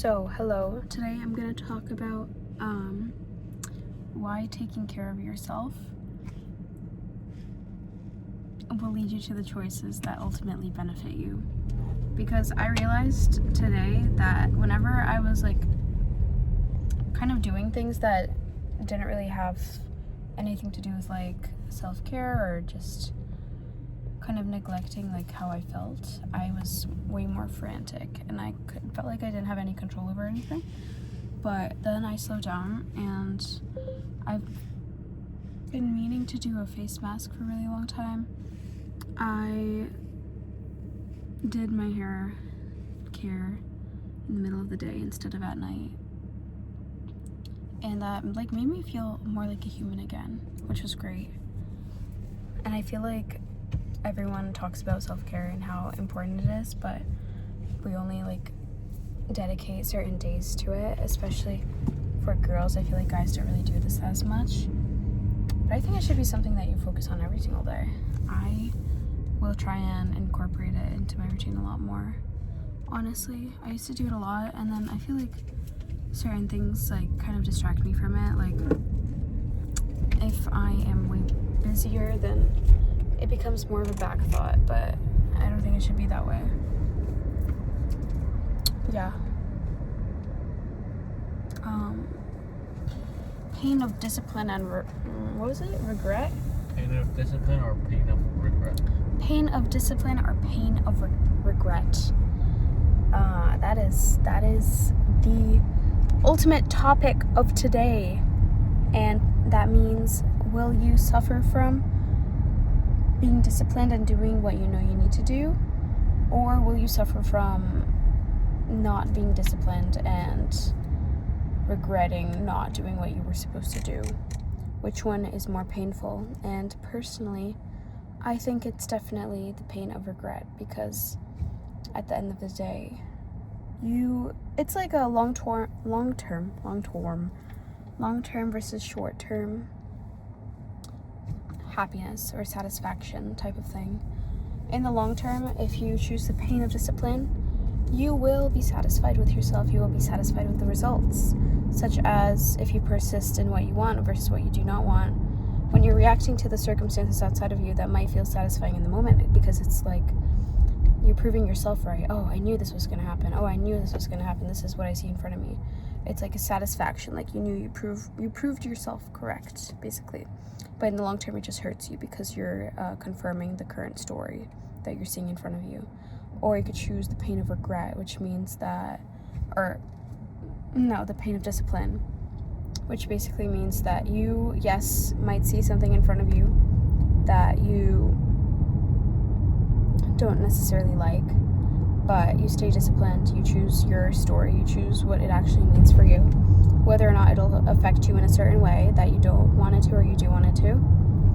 So, hello. Today I'm going to talk about why taking care of yourself will lead you to the choices that ultimately benefit you. Because I realized today that whenever I was kind of doing things that didn't really have anything to do with self-care or just kind of neglecting how I felt, I was way more frantic and I felt like I didn't have any control over anything. But then I slowed down, and I've been meaning to do a face mask for a really long time. I did my hair care in the middle of the day instead of at night, and that made me feel more like a human again, which was great. And I feel like everyone talks about self-care and how important it is, but we only dedicate certain days to it, especially for girls. I feel like guys don't really do this as much, but I think it should be something that you focus on every single day. I will try and incorporate it into my routine a lot more. Honestly, I used to do it a lot, and then I feel like certain things kind of distract me from it. If I am way busier, then it becomes more of a back thought, but I don't think it should be that way. Yeah. Pain of discipline and what was it? Regret? Pain of discipline or pain of regret? Pain of discipline or pain of regret. That is the ultimate topic of today, and that means, will you suffer from being disciplined and doing what you know you need to do, or will you suffer from not being disciplined and regretting not doing what you were supposed to do? Which one is more painful? And personally, I think it's definitely the pain of regret, because at the end of the day, it's like a long term versus short term happiness or satisfaction type of thing. In the long term, if you choose the pain of discipline, you will be satisfied with yourself. You will be satisfied with the results, such as if you persist in what you want versus what you do not want. When you're reacting to the circumstances outside of you, that might feel satisfying in the moment, because it's like you're proving yourself right. Oh, I knew this was going to happen. Oh, I knew this was going to happen. This is what I see in front of me. It's like a satisfaction, you proved yourself correct, basically. But in the long term, it just hurts you because you're confirming the current story that you're seeing in front of you. Or you could choose the pain of regret, which means the pain of discipline, which basically means that you, yes, might see something in front of you that you don't necessarily like, but you stay disciplined. You choose your story. You choose what it actually means for you. Whether or not it'll affect you in a certain way that you don't want it to or you do want it to,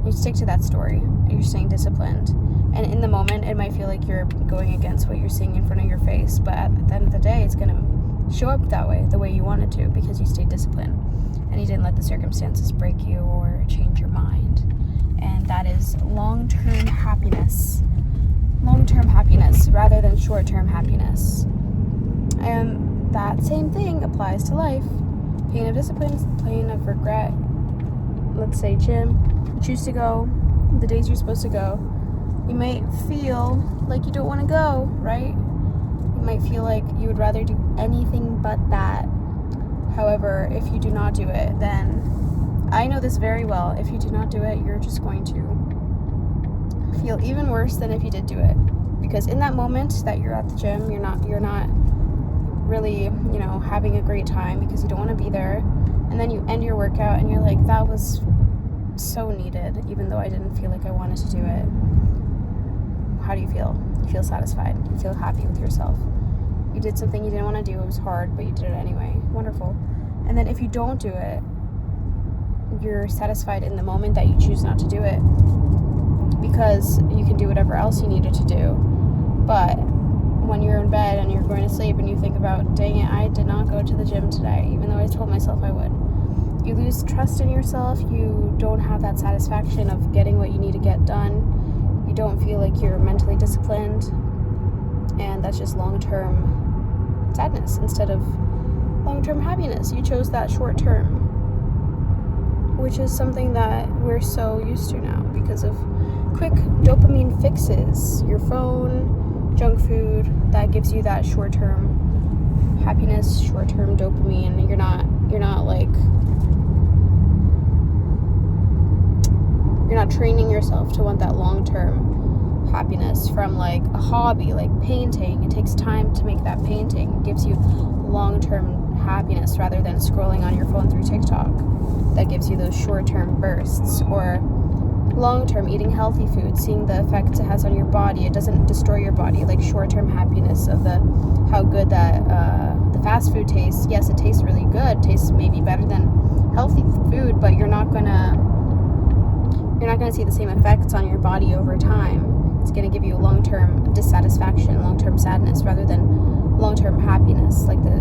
you stick to that story. You're staying disciplined. And in the moment, it might feel like you're going against what you're seeing in front of your face, but at the end of the day, it's going to show up that way, the way you want it to, because you stayed disciplined and you didn't let the circumstances break you or change your mind. And that is long-term happiness rather than short-term happiness. And that same thing applies to life. Pain of discipline, pain of regret. Let's say gym, you choose to go the days you're supposed to go. You might feel like you don't want to go, right? You might feel like you would rather do anything but that. However, if you do not do it, then I know this very well. If you do not do it, you're just going to feel even worse than if you did do it. Because in that moment that you're at the gym, you're not really, having a great time because you don't want to be there. And then you end your workout and you're like, that was so needed, even though I didn't feel like I wanted to do it. How do you feel? You feel satisfied. You feel happy with yourself. You did something you didn't want to do. It was hard, but you did it anyway. Wonderful. And then if you don't do it, you're satisfied in the moment that you choose not to do it, because you can do whatever else you needed to do. But when you're in bed and you're going to sleep and you think about, dang it, I did not go to the gym today, even though I told myself I would. You lose trust in yourself. You don't have that satisfaction of getting what you need to get done. You don't feel like you're mentally disciplined. And that's just long-term sadness instead of long-term happiness. You chose that short term, which is something that we're so used to now because of quick dopamine fixes. Your phone, junk food, that gives you that short-term happiness, short-term dopamine. You're not training yourself to want that long-term happiness from like a hobby like painting. It takes time to make that painting. It gives you long-term happiness rather than scrolling on your phone through TikTok. That gives you those short-term bursts. Or long-term eating healthy food, seeing the effects it has on your body. It doesn't destroy your body. Like short-term happiness of how good that the fast food tastes. Yes, it tastes really good. It tastes maybe better than healthy food, but you're not gonna see the same effects on your body over time. It's gonna give you long-term dissatisfaction, long-term sadness, rather than long-term happiness, like the